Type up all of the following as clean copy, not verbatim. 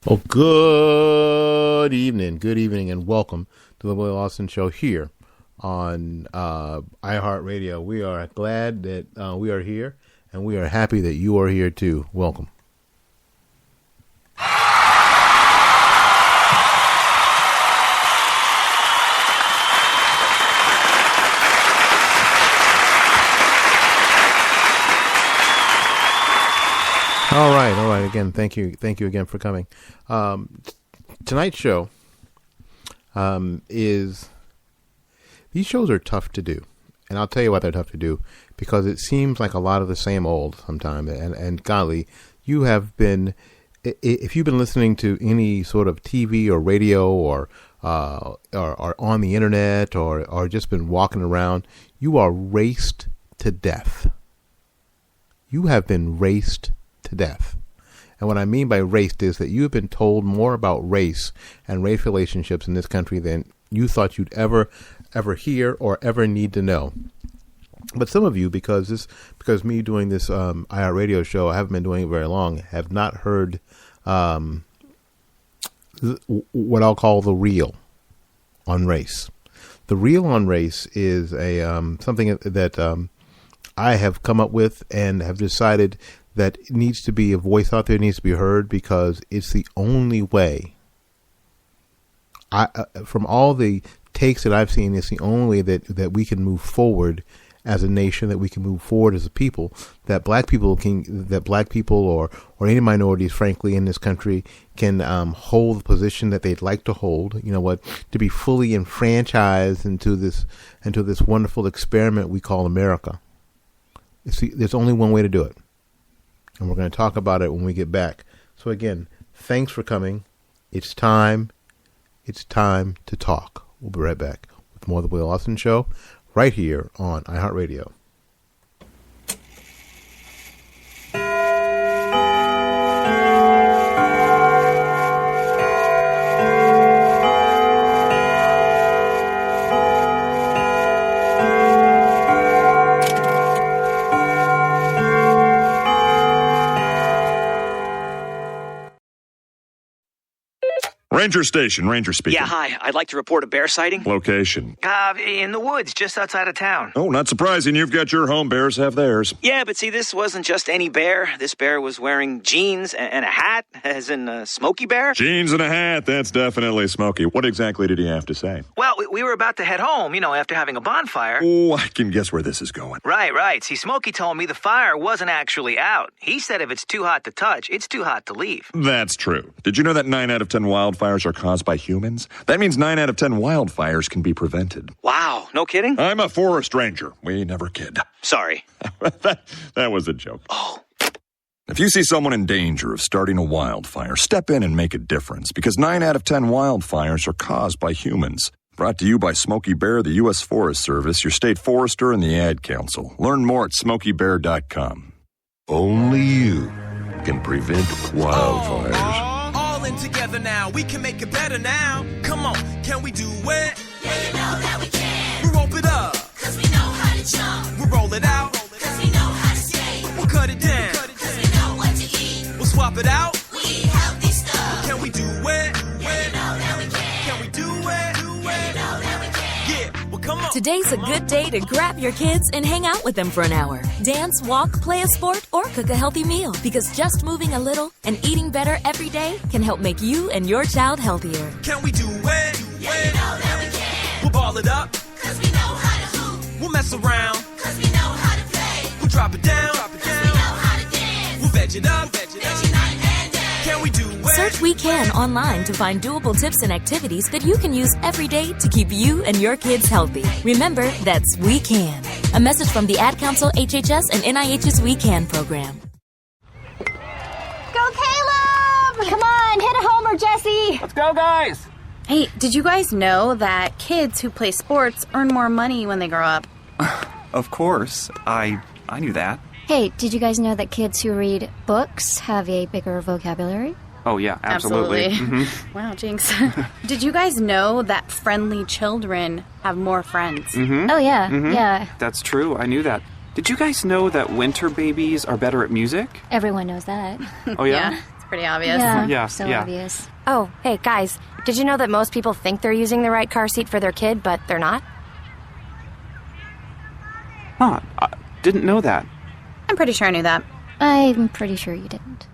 Well, good evening, and welcome to the Willie Lawson Show here on iHeartRadio. We are glad that we are here, and we are happy that you are here too. Welcome. All right. Again, thank you again for coming. Tonight's show is, these shows are tough to do, and I'll tell you why they're tough to do, because it seems like a lot of the same old sometimes. And golly, you have been, if you've been listening to any sort of TV or radio or on the internet or just been walking around, you are raced to death. You have been raced to death. And what I mean by raced is that you have been told more about race and race relationships in this country than you thought you'd ever hear or ever need to know. But some of you, because me doing this IR radio show, I haven't been doing it very long, have not heard what I'll call the real on race. The real on race is a something that I have come up with and have decided that it needs to be a voice out there, needs to be heard, because it's the only way. From all the takes that I've seen, it's the only way that we can move forward as a nation, that we can move forward as a people, that black people or any minorities, frankly, in this country can hold the position that they'd like to hold. You know what? To be fully enfranchised into this wonderful experiment we call America. There's only one way to do it. And we're going to talk about it when we get back. So again, thanks for coming. It's time to talk. We'll be right back with more of the Willie Lawson Show right here on iHeartRadio. Ranger Station, Ranger speaking. Yeah, hi. I'd like to report a bear sighting. Location? In the woods, just outside of town. Oh, not surprising. You've got your home. Bears have theirs. Yeah, but see, this wasn't just any bear. This bear was wearing jeans and a hat, as in a Smokey Bear. Jeans and a hat. That's definitely Smokey. What exactly did he have to say? Well, we were about to head home, after having a bonfire. Oh, I can guess where this is going. Right. See, Smokey told me the fire wasn't actually out. He said if it's too hot to touch, it's too hot to leave. That's true. Did you know that 9 out of 10 wildfires are caused by humans? That means 9 out of 10 wildfires can be prevented. Wow, no kidding? I'm a forest ranger. We never kid. Sorry. that was a joke. Oh. If you see someone in danger of starting a wildfire, step in and make a difference, because 9 out of 10 wildfires are caused by humans. Brought to you by Smokey Bear, the U.S. Forest Service, your state forester, and the Ad Council. Learn more at smokeybear.com. Only you can prevent wildfires. All in together now, we can make it better now. Come on, can we do it? Yeah, you know that we can. We rope it up, cause we know how to jump. we roll it out, Cause we know how to skate. we'll cut it down, Cause we know what to eat. we'll swap it out. We eat healthy stuff. Can we do it? Yeah, you know that we can. Can we do it? Yeah, you know that we can. Yeah, well come on. Today's a good day to grab your kids and hang out with them for an hour. Dance, walk, play a sport, or cook a healthy meal. Because just moving a little and eating better every day can help make you and your child healthier. Can we do it? Yeah, you know that we can. We'll ball it up, Cause we know how to hoop. we'll mess around, Cause we know how to play. we'll drop it down, Cause we know how to dance. we'll veg it up. Veggie night and day. Can we do it? Search We Can online to find doable tips and activities that you can use every day to keep you and your kids healthy. Remember, that's We Can. A message from the Ad Council, HHS, and NIH's We Can program. Go Caleb! Come on, hit a homer, Jesse! Let's go, guys! Hey, did you guys know that kids who play sports earn more money when they grow up? Of course. I knew that. Hey, did you guys know that kids who read books have a bigger vocabulary? Oh, yeah, absolutely. Mm-hmm. Wow, jinx. Did you guys know that friendly children have more friends? Mm-hmm. Oh, yeah, Mm-hmm. yeah. That's true. I knew that. Did you guys know that winter babies are better at music? Everyone knows that. Oh, yeah? pretty obvious. Yeah, so yeah. obvious. Oh, hey, guys, did you know that most people think they're using the right car seat for their kid, but they're not? Huh, I didn't know that. I'm pretty sure I knew that. I'm pretty sure you didn't.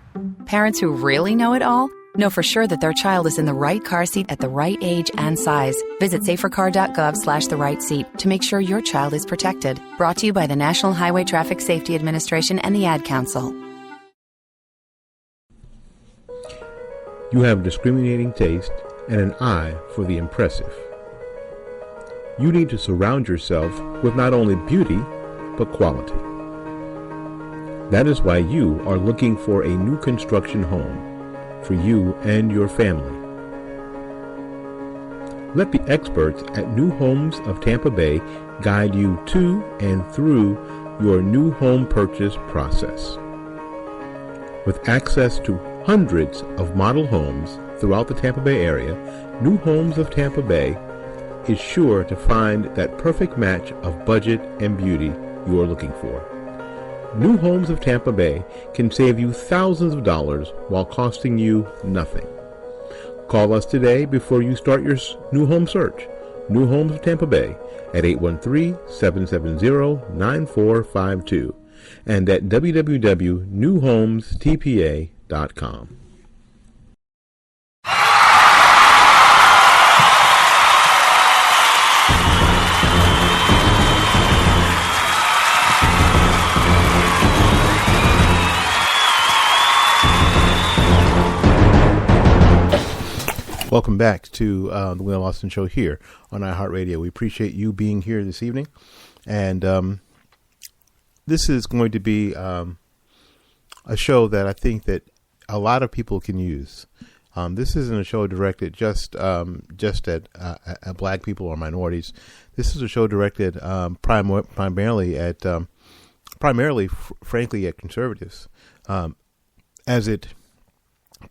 Parents who really know it all know for sure that their child is in the right car seat at the right age and size. Visit safercar.gov/the right seat to make sure your child is protected. Brought to you by the National Highway Traffic Safety Administration and the Ad Council. You have discriminating taste and an eye for the impressive. You need to surround yourself with not only beauty, but quality. That is why you are looking for a new construction home for you and your family. Let the experts at New Homes of Tampa Bay guide you to and through your new home purchase process. With access to hundreds of model homes throughout the Tampa Bay area, New Homes of Tampa Bay is sure to find that perfect match of budget and beauty you are looking for. New Homes of Tampa Bay can save you thousands of dollars while costing you nothing. Call us today before you start your new home search. New Homes of Tampa Bay at 813-770-9452 and at www.newhomestpa.com. Welcome back to the Will Austin Show here on iHeartRadio. We appreciate you being here this evening. And this is going to be a show that I think that a lot of people can use. This isn't a show directed just at black people or minorities. This is a show directed primarily, frankly, at conservatives, as it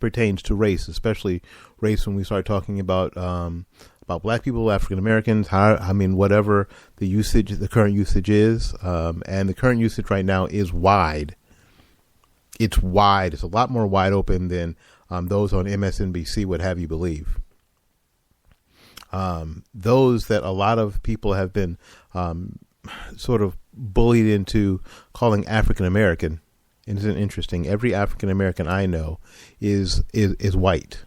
pertains to race, especially race when we start talking about black people, African Americans, whatever the current usage is, and the current usage right now is wide. It's wide. It's a lot more wide open than those on MSNBC would have you believe. Those that a lot of people have been sort of bullied into calling African American. Isn't it interesting? Every African American I know is white.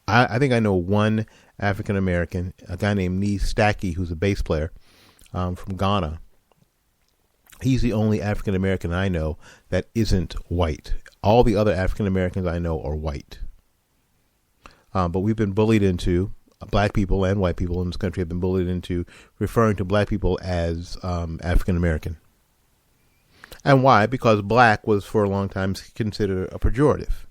I think I know one African American, a guy named Nee Stacky, who's a bass player from Ghana. He's the only African American I know that isn't white. All the other African Americans I know are white. But we've been bullied into, black people and white people in this country have been bullied into referring to black people as African American. And why? Because black was for a long time considered a pejorative.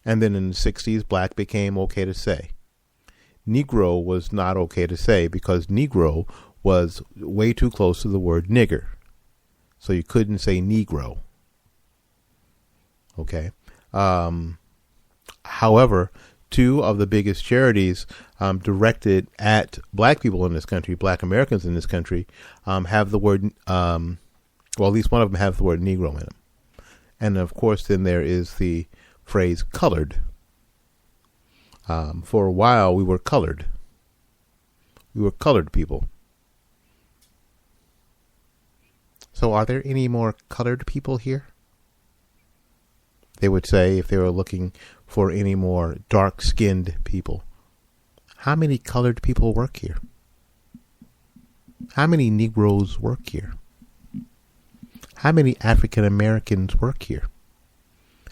And then in the 60s, black became okay to say. Negro was not okay to say because Negro was way too close to the word nigger. So you couldn't say Negro. Okay. However, two of the biggest charities directed at black people in this country, black Americans in this country, have the word, well, at least one of them have the word Negro in them. And of course, then there is the phrase colored. For a while, we were colored. We were colored people. So are there any more colored people here? They would say if they were looking for any more dark-skinned people. How many colored people work here? How many Negroes work here? How many African Americans work here?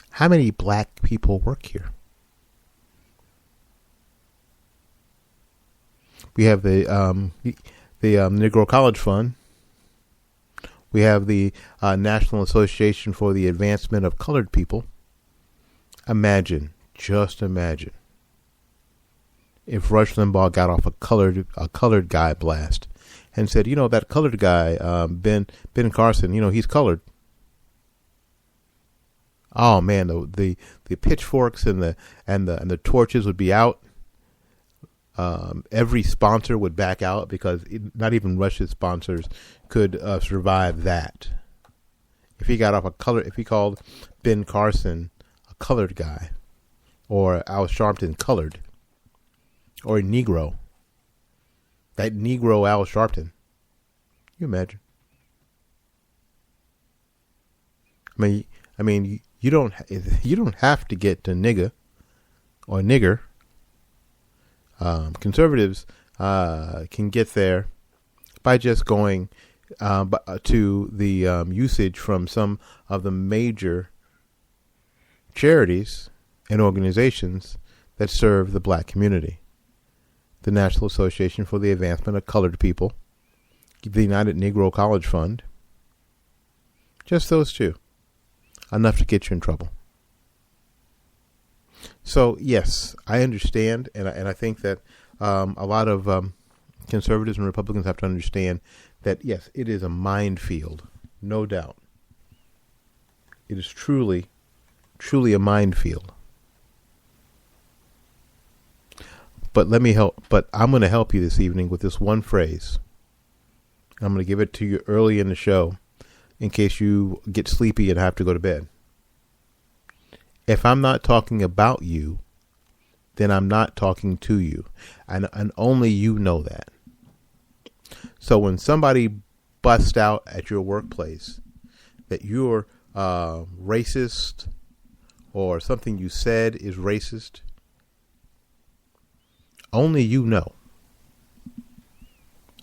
How many black people work here? We have the Negro College Fund. We have the National Association for the Advancement of Colored People. Imagine, just imagine, if Rush Limbaugh got off a colored guy blast and said, that colored guy, Ben Carson, he's colored. Oh man, the pitchforks and the torches would be out. Every sponsor would back out because not even Rush's sponsors could survive that. if he called Ben Carson a colored guy, or Al Sharpton colored, or a Negro, that Negro Al Sharpton, you imagine? I mean, you don't have to get to nigger or nigger. Conservatives can get there by just going to the usage from some of the major charities and organizations that serve the black community. The National Association for the Advancement of Colored People, the United Negro College Fund. Just those two. Enough to get you in trouble. So, yes, I understand, and I think that a lot of conservatives and Republicans have to understand that, yes, it is a minefield, no doubt. It is truly, truly a minefield. But I'm going to help you this evening with this one phrase. I'm going to give it to you early in the show in case you get sleepy and have to go to bed. If I'm not talking about you, then I'm not talking to you. And only you know that. So when somebody busts out at your workplace that you're racist or something you said is racist, only you know.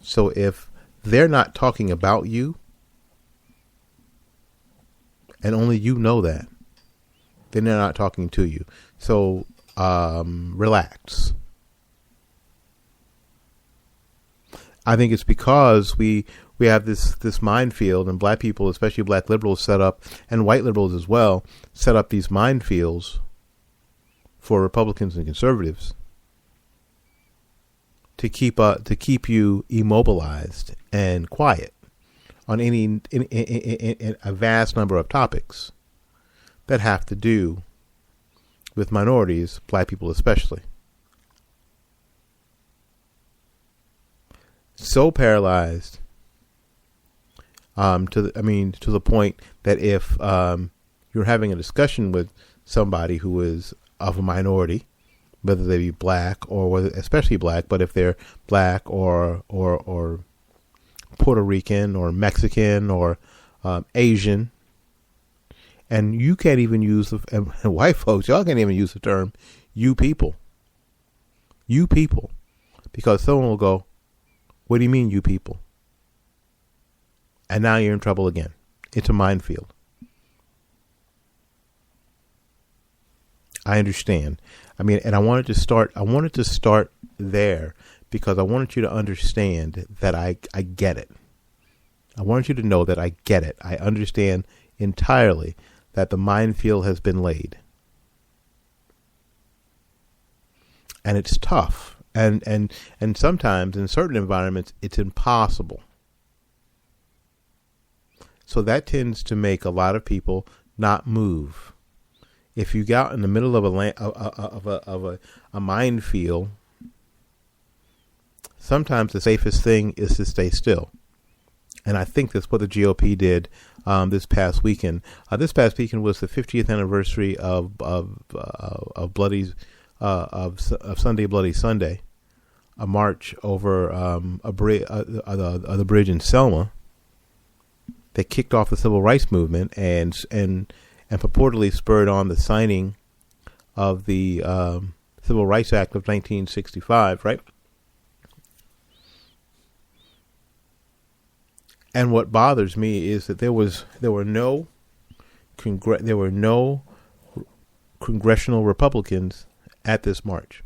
So if they're not talking about you, and only you know that, then they're not talking to you. So relax. I think it's because we have this minefield, and black people, especially black liberals, set up, and white liberals as well, set up these minefields for Republicans and conservatives to keep you immobilized and quiet on in a vast number of topics that have to do with minorities, black people especially. So paralyzed to the point that if you're having a discussion with somebody who is of a minority, whether they be black or whether, especially black, but if they're black or Puerto Rican or Mexican or Asian, and you can't even use and white folks, y'all can't even use the term "you people," because someone will go, "What do you mean, you people?" And now you're in trouble again. It's a minefield. I understand. And I wanted to start there because I wanted you to understand that I get it. I wanted you to know that I get it. I understand entirely that the minefield has been laid. And it's tough. And sometimes in certain environments it's impossible. So that tends to make a lot of people not move. If you got in the middle of a minefield, sometimes the safest thing is to stay still. And I think that's what the GOP did this past weekend. This past weekend was the 50th anniversary of Sunday Bloody Sunday, a march over the bridge in Selma that kicked off the civil rights movement and purportedly spurred on the signing of the Civil Rights Act of 1965, right? And what bothers me is that there were no congressional Republicans at this march.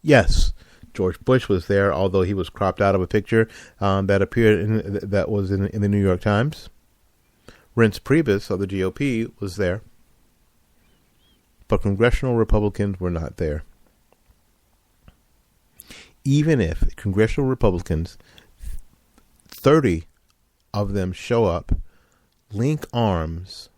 Yes, George Bush was there, although he was cropped out of a picture that appeared that was in the New York Times. Reince Priebus of the GOP was there, but congressional Republicans were not there. Even if congressional Republicans, 30 of them show up, link arms.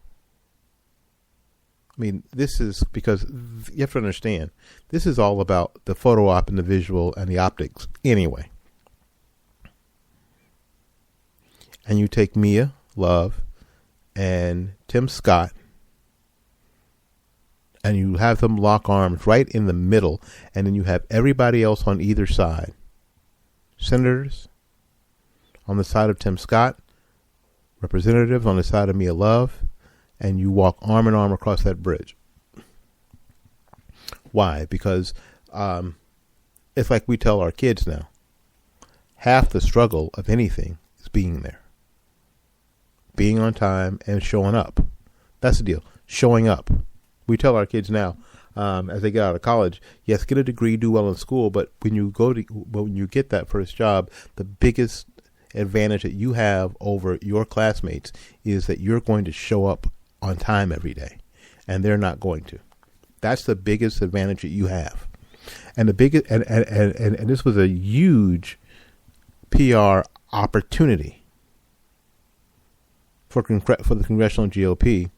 This is because you have to understand, this is all about the photo op and the visual and the optics anyway. And you take Mia Love, and Tim Scott, and you have them lock arms right in the middle, and then you have everybody else on either side. Senators on the side of Tim Scott, representatives on the side of Mia Love, and you walk arm in arm across that bridge. Why? Because it's like we tell our kids now. Half the struggle of anything is being there. Being on time and showing up. That's the deal. Showing up. We tell our kids now, as they get out of college, yes, get a degree, do well in school, but when you get that first job, the biggest advantage that you have over your classmates is that you're going to show up on time every day, and they're not going to. That's the biggest advantage that you have. And the biggest, and this was a huge PR opportunity for the congressional GOP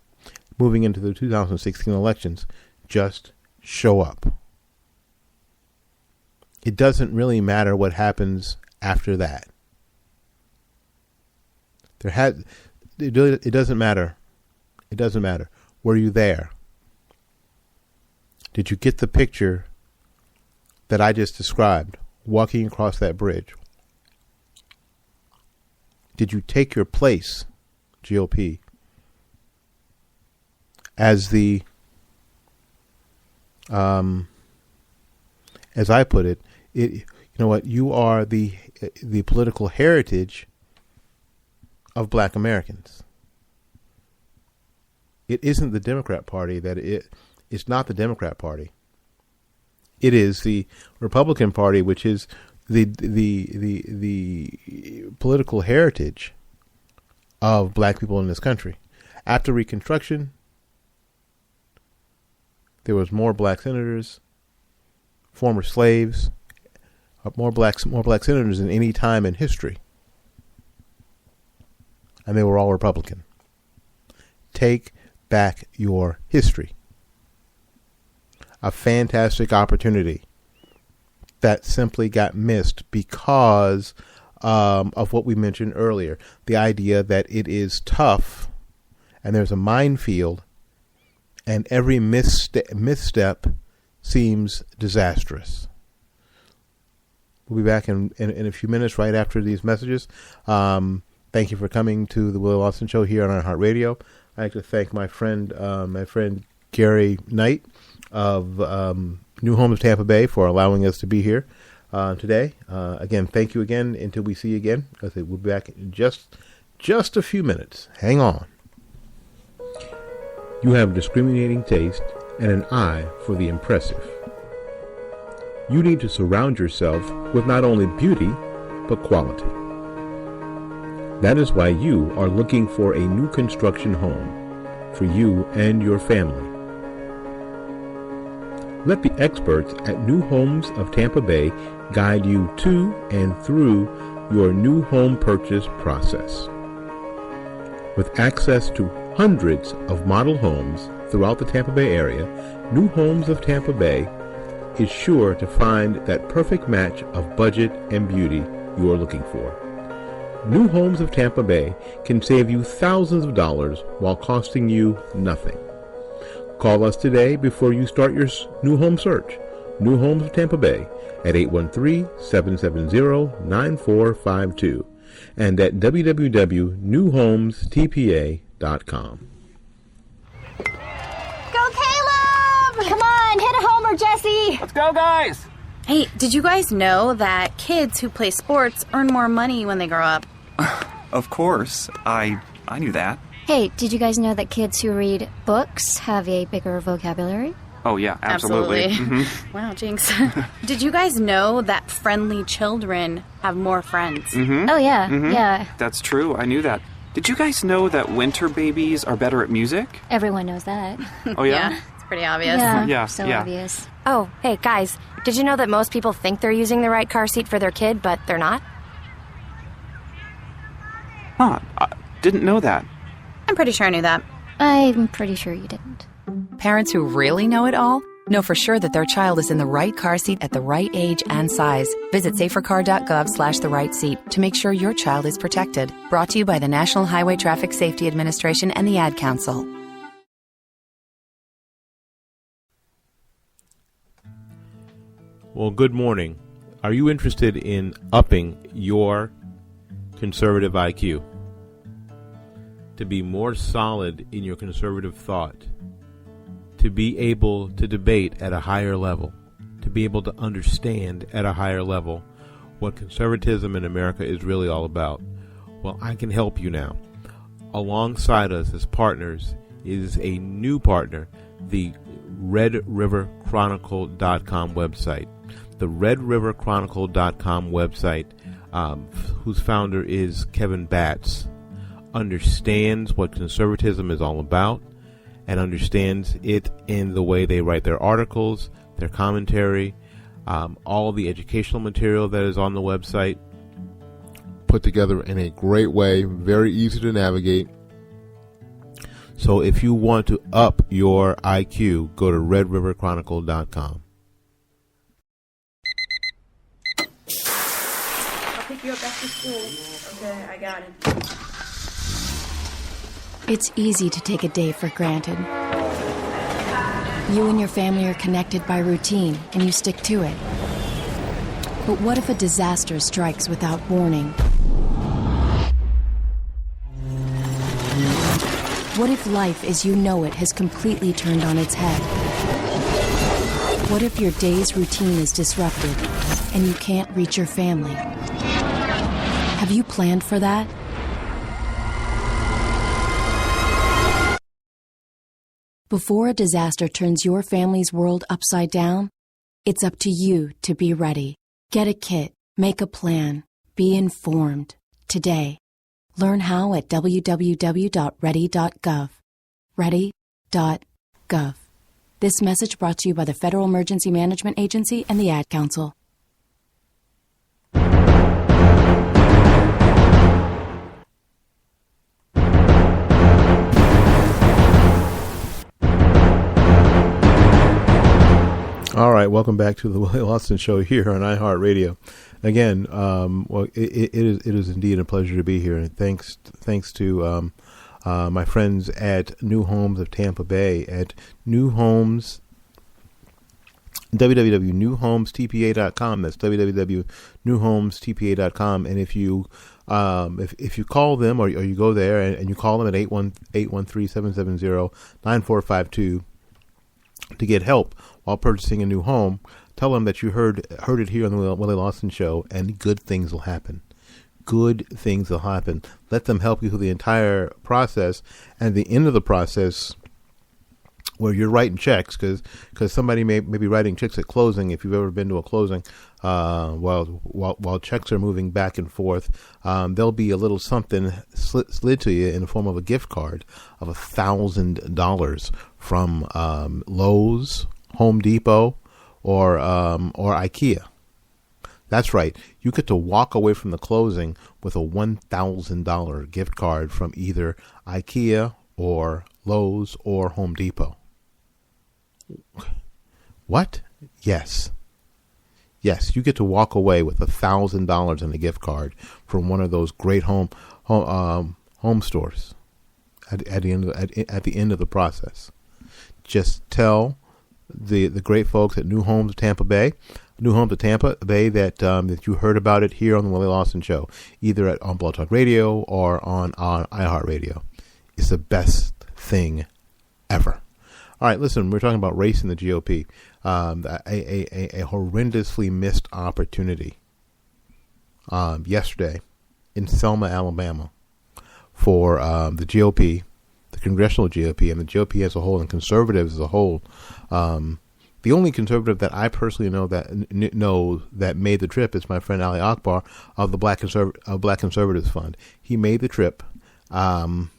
moving into the 2016 elections. Just show up. It doesn't really matter what happens after that. It doesn't matter. It doesn't matter. Were you there? Did you get the picture that I just described, walking across that bridge? Did you take your place, GOP, as the, as I put it, you know what? You are the political heritage of Black Americans. It isn't the Democrat Party it's not the Democrat Party. It is the Republican Party, which is the political heritage of Black people in this country. After Reconstruction, there was more Black senators, former slaves, more black senators than any time in history. And they were all Republican. Take back your history. A fantastic opportunity that simply got missed because of what we mentioned earlier. The idea that it is tough and there's a minefield and every misstep seems disastrous. We'll be back in a few minutes right after these messages. Thank you for coming to the Will Lawson Show here on iHeartRadio. I'd like to thank my friend Gary Knight of New Homes of Tampa Bay for allowing us to be here today. Again, thank you again until we see you again. We'll be back in just a few minutes. Hang on. You have a discriminating taste and an eye for the impressive. You need to surround yourself with not only beauty, but quality. That is why you are looking for a new construction home for you and your family. Let the experts at New Homes of Tampa Bay guide you to and through your new home purchase process. With access to hundreds of model homes throughout the Tampa Bay area, New Homes of Tampa Bay is sure to find that perfect match of budget and beauty you are looking for. New Homes of Tampa Bay can save you thousands of dollars while costing you nothing. Call us today before you start your new home search. New Homes of Tampa Bay at 813-770-9452 and at www.newhomestpa.com. Go Caleb! Come on, hit a homer, Jesse! Let's go, guys! Hey, did you guys know that kids who play sports earn more money when they grow up? Of course. I knew that. Hey, did you guys know that kids who read books have a bigger vocabulary? Oh, yeah, absolutely. Mm-hmm. Wow, jinx. Did you guys know that friendly children have more friends? Mm-hmm. Oh, yeah, mm-hmm. yeah. That's true. I knew that. Did you guys know that winter babies are better at music? Everyone knows that. Oh, yeah? Yeah, it's pretty obvious. Yeah, so yeah. obvious. Oh, hey, guys, did you know that most people think they're using the right car seat for their kid, but they're not? Huh, I didn't know that. I'm pretty sure I knew that. I'm pretty sure you didn't. Parents who really know it all know for sure that their child is in the right car seat at the right age and size. Visit safercar.gov/the right seat to make sure your child is protected. Brought to you by the National Highway Traffic Safety Administration and the Ad Council. Well, good morning. Are you interested in upping your conservative IQ? To be more solid in your conservative thought? To be able to debate at a higher level? To be able to understand at a higher level what conservatism in America is really all about? Well, I can help you now. Alongside us as partners is a new partner, the RedRiverChronicle.com website. The RedRiverChronicle.com website, whose founder is Kevin Batts, understands what conservatism is all about and understands it in the way they write their articles, their commentary, all the educational material that is on the website, put together in a great way, very easy to navigate. So if you want to up your IQ, go to RedRiverChronicle.com. I'll pick you up after school. Okay, I got it. It's easy to take a day for granted. You and your family are connected by routine, and you stick to it. But what if a disaster strikes without warning? What if life as you know it has completely turned on its head? What if your day's routine is disrupted and you can't reach your family? Have you planned for that? Before a disaster turns your family's world upside down, it's up to you to be ready. Get a kit, make a plan, be informed. Today. Learn how at www.ready.gov. Ready.gov. This message brought to you by the Federal Emergency Management Agency and the Ad Council. All right, welcome back to the Willie Lawson Show here on iHeartRadio. Again, well, it is indeed a pleasure to be here, and thanks to my friends at New Homes of Tampa Bay at New Homes, www.newhomestpa.com. That's www.newhomestpa.com. And if you call them or you go there and you call them at 813-770-9452 to get help while purchasing a new home, tell them that you heard it here on the Willie Lawson Show, and good things will happen. Good things will happen. Let them help you through the entire process, and at the end of the process, where you're writing checks, because somebody may be writing checks at closing. If you've ever been to a closing, while checks are moving back and forth, there'll be a little something slid to you in the form of a gift card of $1,000 from Lowe's, Home Depot, or IKEA. That's right. You get to walk away from the closing with a $1,000 gift card from either IKEA or Lowe's or Home Depot. What? Yes. Yes, you get to walk away with $1,000 in a gift card from one of those great home stores at the end of the process. Just tell the great folks at New Homes of Tampa Bay that you heard about it here on the Willie Lawson Show, either on Blog Talk Radio or on iHeartRadio. It's the best thing ever. All right, listen, we're talking about race in the GOP, a horrendously missed opportunity yesterday in Selma, Alabama, for the GOP, the congressional GOP, and the GOP as a whole, and conservatives as a whole. The only conservative that I personally know that made the trip is my friend Ali Akbar of the Black Conservatives Fund. He made the trip, and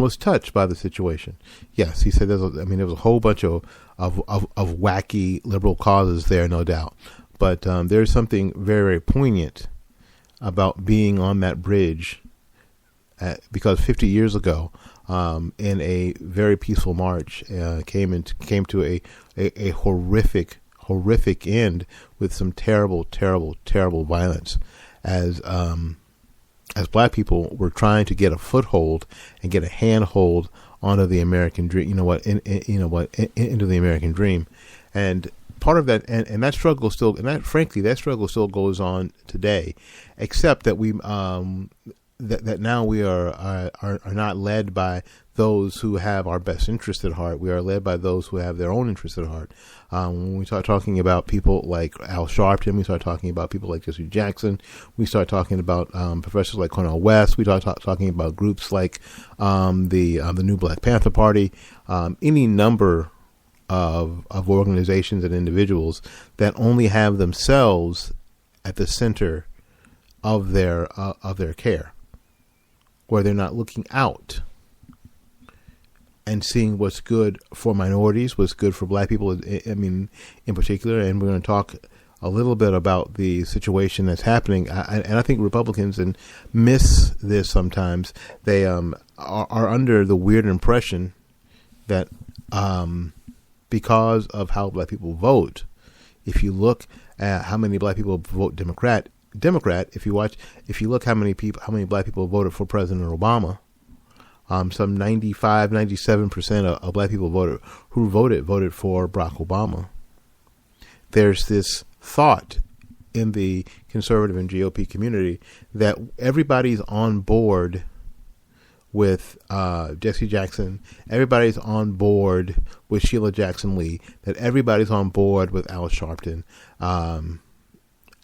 was touched by the situation. Yes, he said there was a whole bunch of wacky liberal causes there, no doubt. But there's something very, very poignant about being on that bridge because 50 years ago, in a very peaceful march, came to a horrific end with some terrible violence, as black people were trying to get a foothold and get a handhold onto the American dream. Into the American dream, and part of that, and that struggle still, that struggle still goes on today, except that we that now we are not led by those who have our best interest at heart. We are led by those who have their own interests at heart. When we start talking about people like Al Sharpton, we start talking about people like Jesse Jackson, we start talking about professors like Cornel West, we start talking about groups like the New Black Panther Party, any number of organizations and individuals that only have themselves at the center of their care, where they're not looking out and seeing what's good for minorities, what's good for black people, in particular. And we're going to talk a little bit about the situation that's happening. And I think Republicans miss this sometimes. They are under the weird impression that because of how black people vote, if you look at how many black people vote Democrat, if you look how many black people voted for President Obama, some 97% of black people voted for Barack Obama. There's this thought in the conservative and GOP community that everybody's on board with Jesse Jackson, everybody's on board with Sheila Jackson Lee, that everybody's on board with Al Sharpton, and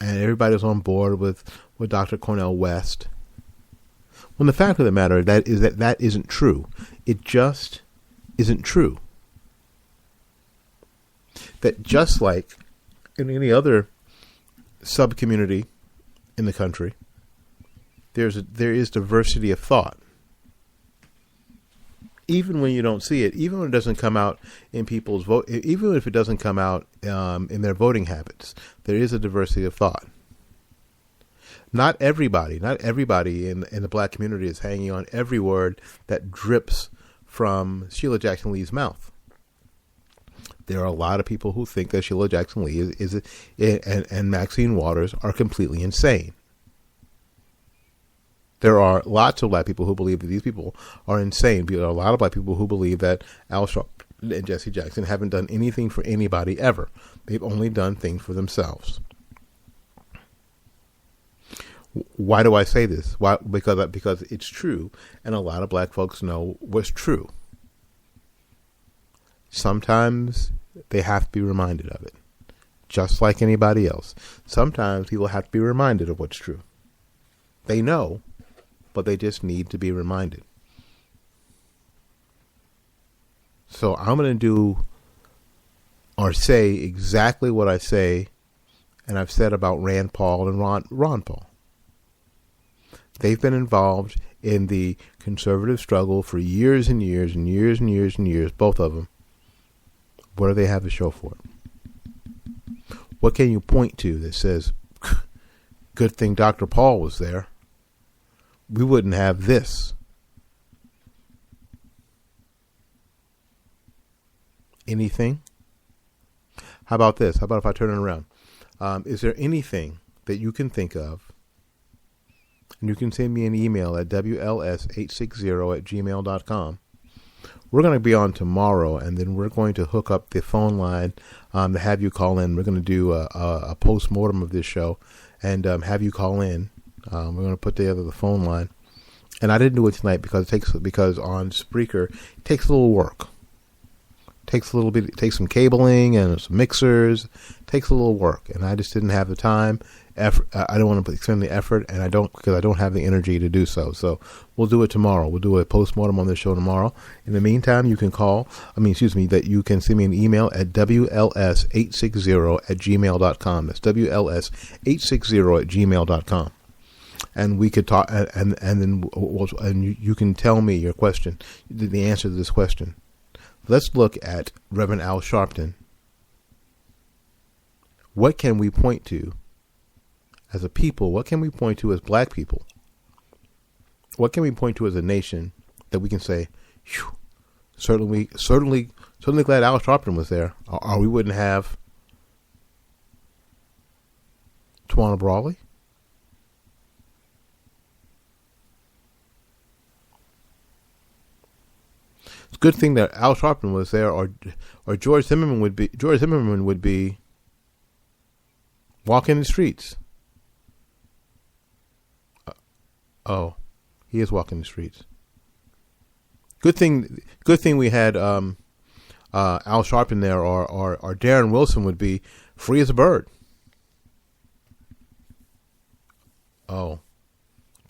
everybody's on board with Dr. Cornel West. When the fact of the matter that isn't true. It just isn't true. That just like in any other sub-community in the country, there is diversity of thought. Even when you don't see it, even when it doesn't come out in people's vote, even if it doesn't come out in their voting habits, there is a diversity of thought. Not everybody in the black community is hanging on every word that drips from Sheila Jackson Lee's mouth. There are a lot of people who think that Sheila Jackson Lee and Maxine Waters are completely insane. There are lots of black people who believe that these people are insane. There are a lot of black people who believe that Al Sharpton and Jesse Jackson haven't done anything for anybody ever. They've only done things for themselves. Why do I say this? Why? Because it's true, and a lot of black folks know what's true. Sometimes they have to be reminded of it, just like anybody else. Sometimes people have to be reminded of what's true. They know, but they just need to be reminded. So I'm going to do or say exactly what I say and I've said about Rand Paul and Ron Paul. They've been involved in the conservative struggle for years and years and years and years and years, both of them. What do they have to show for it? What can you point to that says, good thing Dr. Paul was there? We wouldn't have this. Anything? How about this? How about if I turn it around? Is there anything that you can think of? And you can send me an email at wls860@gmail.com. We're going to be on tomorrow, and then we're going to hook up the phone line to have you call in. We're going to do a post-mortem of this show and have you call in. We're going to put together the phone line. And I didn't do it tonight because on Spreaker it takes a little work. Takes some cabling and some mixers. Takes a little work, and I just didn't have the time. I don't want to expend the effort, and I don't have the energy to do so. So we'll do it tomorrow. We'll do a postmortem on this show tomorrow. In the meantime, you can that you can send me an email at wls860@gmail.com. That's wls860@gmail.com. And we could talk, and you can tell me your question, the answer to this question. Let's look at Reverend Al Sharpton. What can we point to as a people? What can we point to as black people What can we point to as a nation that we can say, certainly glad Al Sharpton was there, or we wouldn't have Tawana Brawley? It's a good thing that Al Sharpton was there, or George Zimmerman would be walking the streets. He is walking the streets. Good thing we had Al Sharpton there, or Darren Wilson would be free as a bird. Oh,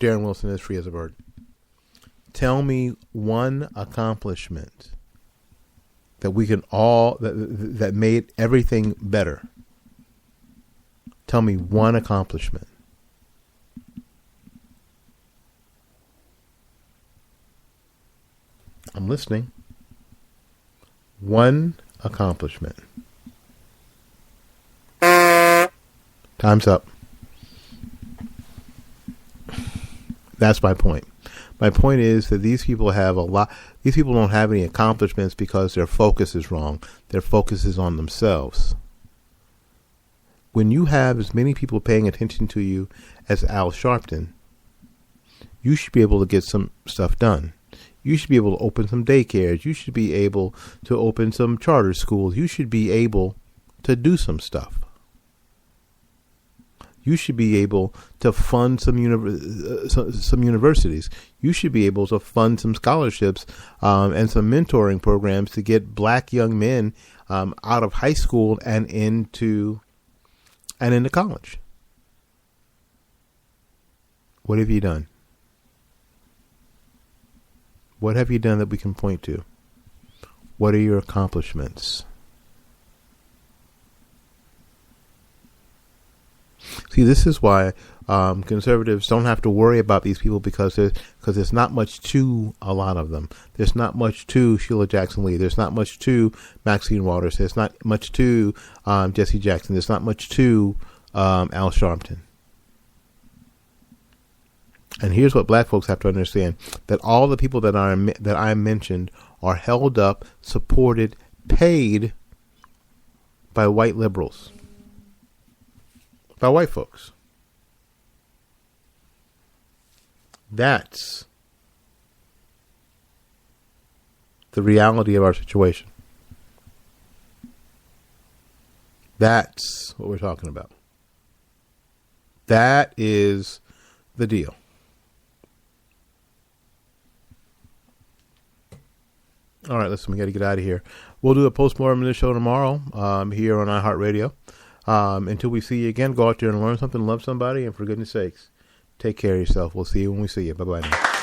Darren Wilson is free as a bird. Tell me one accomplishment that we can all that made everything better. Tell me one accomplishment. I'm listening. One accomplishment. Time's up. That's my point. My point is that these people don't have any accomplishments because their focus is wrong. Their focus is on themselves. When you have as many people paying attention to you as Al Sharpton, you should be able to get some stuff done. You should be able to open some daycares. You should be able to open some charter schools. You should be able to do some stuff. You should be able to fund some universities. You should be able to fund some scholarships and some mentoring programs to get black young men out of high school and into college. What have you done? What have you done that we can point to? What are your accomplishments? See, this is why conservatives don't have to worry about these people because there's not much to a lot of them. There's not much to Sheila Jackson Lee. There's not much to Maxine Waters. There's not much to Jesse Jackson. There's not much to Al Sharpton. And here's what black folks have to understand: that all the people that I mentioned are held up, supported, paid by white liberals, by white folks. That's the reality of our situation. That's what we're talking about. That is the deal. All right, listen, we got to get out of here. We'll do a postmortem of the show tomorrow here on iHeartRadio. Until we see you again, go out there and learn something, love somebody, and for goodness sakes, take care of yourself. We'll see you when we see you. Bye-bye now.